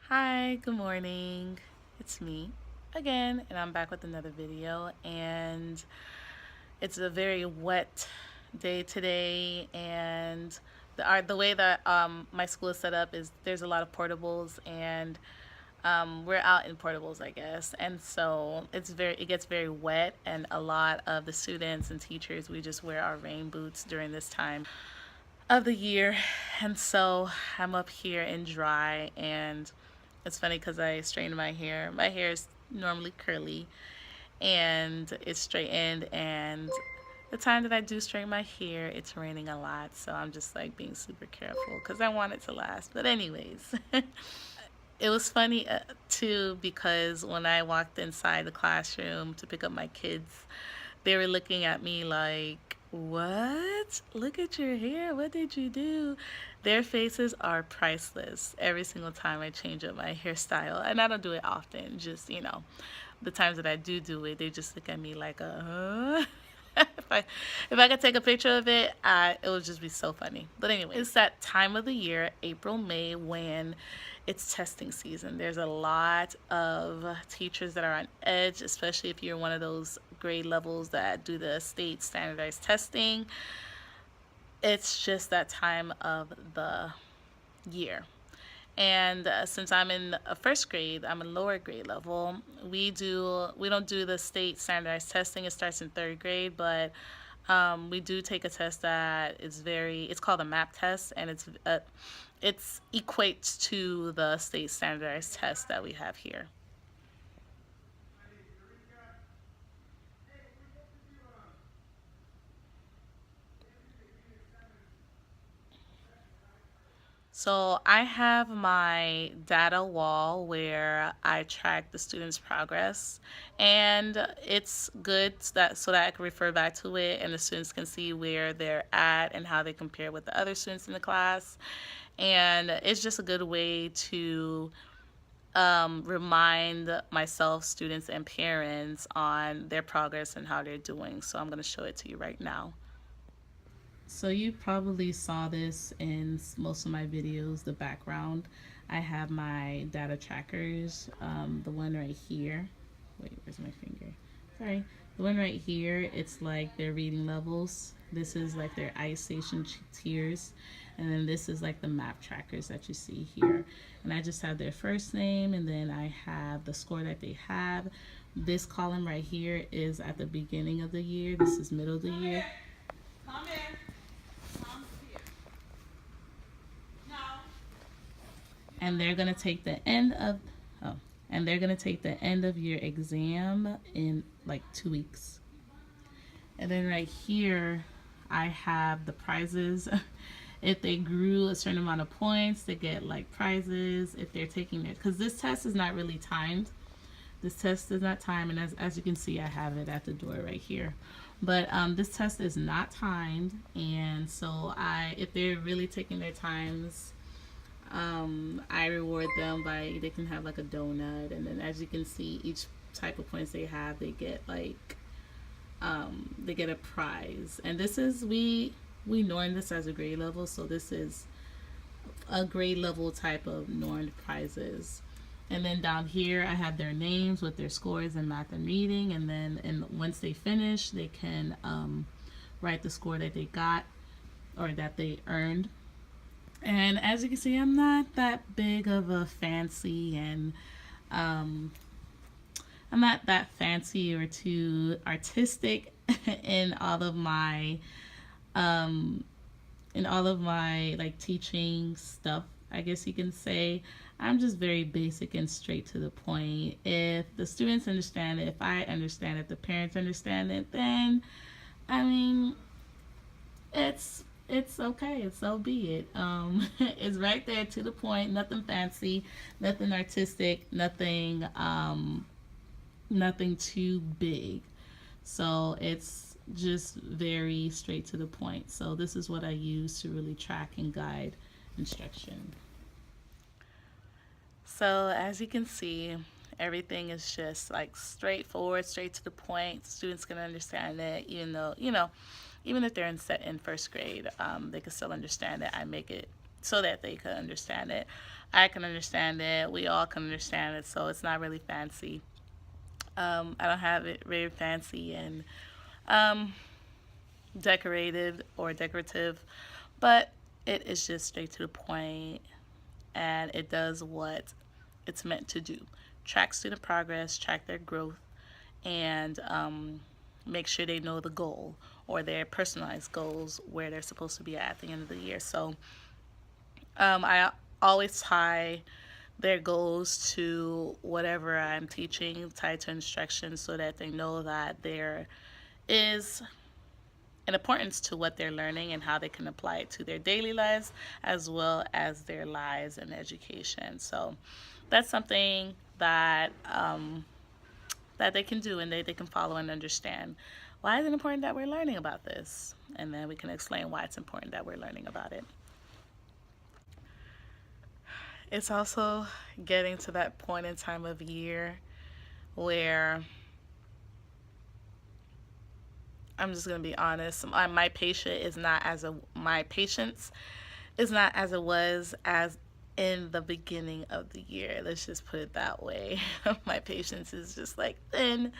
Hi, good morning. It's me again, and I'm back with another video. And it's a very wet day today, and the way that my school is set up is there's a lot of portables, and we're out in portables, I guess, and so it gets very wet, and a lot of the students and teachers we just wear our rain boots during this time of the year. And so I'm up here in dry, and it's funny because I straightened my hair. My hair is normally curly and it's straightened, and the time that I do straighten my hair, it's raining a lot, so I'm just like being super careful because I want it to last. But anyways, it was funny too, because when I walked inside the classroom to pick up my kids, they were looking at me like, "What? Look at your hair. What did you do?" Their faces are priceless every single time I change up my hairstyle. And I don't do it often, just, the times that I do it, they just look at me like, if I if I could take a picture of it, it would just be so funny. But anyway, it's that time of the year, April, May, when it's testing season. There's a lot of teachers that are on edge, especially if you're one of those grade levels that do the state standardized testing. It's just that time of the year. And since I'm in a first grade, I'm a lower grade level. We don't do the state standardized testing. It starts in third grade, but we do take a test that is it's called a MAP test, and it's equates to the state standardized test that we have here. So I have my data wall where I track the students' progress, and it's good so that I can refer back to it, and the students can see where they're at and how they compare with the other students in the class. And it's just a good way to remind myself, students, and parents on their progress and how they're doing. So I'm going to show it to you right now. So you probably saw this in most of my videos, the background. I have my data trackers, the one right here. Wait, where's my finger? Sorry. The one right here, it's like their reading levels. This is like their ice station tiers. And then this is like the map trackers that you see here. And I just have their first name, and then I have the score that they have. This column right here is at the beginning of the year. This is middle of the year. Come in. And they're going to take the end of oh and they're going to take the end of year exam in like 2 weeks. And then right here I have the prizes. If they grew a certain amount of points, they get like prizes. If they're taking it, because this test is not really timed. This test is not timed, and as you can see, I have it at the door right here. But this test is not timed, and so if they're really taking their times, I reward them by they can have like a donut, and then as you can see, each type of points they have, they get a prize. And this is we norm this as a grade level, so this is a grade level type of normed prizes. And then down here, I have their names with their scores in math and reading, and then once they finish, they can write the score that they got or that they earned. And as you can see, I'm not that big of a fancy, and um, I'm not that fancy or too artistic in all of my um, like teaching stuff, I guess you can say. I'm just very basic and straight to the point. If the students understand it, if I understand it, the parents understand it, then I mean, it's okay. It's so be it. It's right there to the point. Nothing fancy, nothing artistic, nothing too big. So it's just very straight to the point. So this is what I use to really track and guide instruction. So as you can see, everything is just like straightforward, straight to the point. Students can understand it, even though, even if they're in first grade, they can still understand it. I make it so that they could understand it. I can understand it. We all can understand it. So it's not really fancy. I don't have it very fancy and um, decorated or decorative, but it is just straight to the point, and it does what it's meant to do: track student progress, track their growth, and make sure they know the goal or their personalized goals where they're supposed to be at the end of the year. So I always tie their goals to whatever I'm teaching, tied to instructions, so that they know that there is an importance to what they're learning and how they can apply it to their daily lives as well as their lives and education. So that's something that that they can do, and they can follow and understand. Why is it important that we're learning about this? And then we can explain why it's important that we're learning about it. It's also getting to that point in time of year where I'm just gonna be honest. My patient is not as a my patience is not as it was as in the beginning of the year. Let's just put it that way. My patience is just like thin.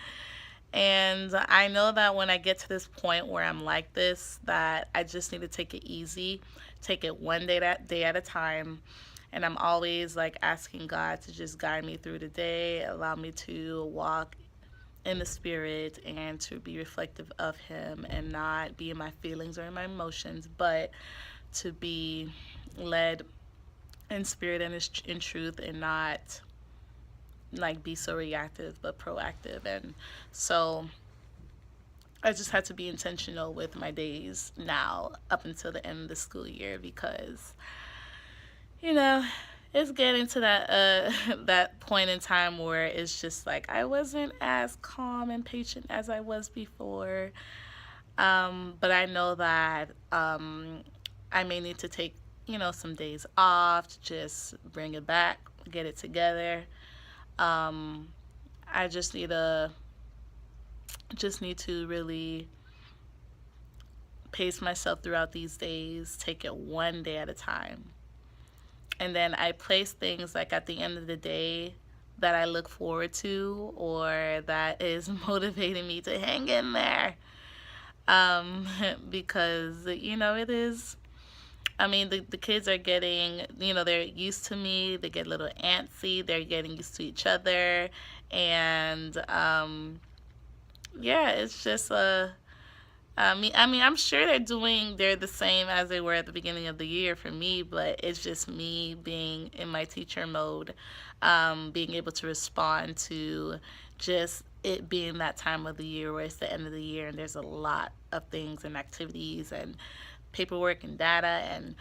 And I know that when I get to this point where I'm like this, that I just need to take it easy, take it one day at a time. And I'm always like asking God to just guide me through the day, allow me to walk in the spirit and to be reflective of Him and not be in my feelings or in my emotions, but to be led in spirit and in truth, and not like be so reactive but proactive. And so I just had to be intentional with my days now up until the end of the school year, because you know it's getting to that that point in time where it's just like I wasn't as calm and patient as I was before. But I know that I may need to take, some days off to just bring it back, get it together. Um, I just need to really pace myself throughout these days, take it one day at a time. And then I place things like at the end of the day that I look forward to or that is motivating me to hang in there. Because, it is. I mean, the kids are getting, they're used to me. They get a little antsy. They're getting used to each other. And, yeah, it's just I'm sure they're the same as they were at the beginning of the year for me, but it's just me being in my teacher mode, being able to respond to just it being that time of the year where it's the end of the year and there's a lot of things and activities and paperwork and data and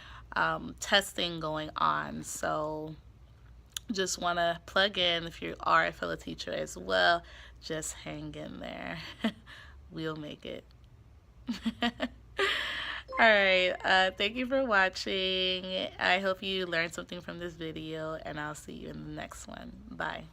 testing going on. So just want to plug in, if you are a fellow teacher as well, just hang in there. We'll make it. All right. Thank you for watching. I hope you learned something from this video, and I'll see you in the next one. Bye.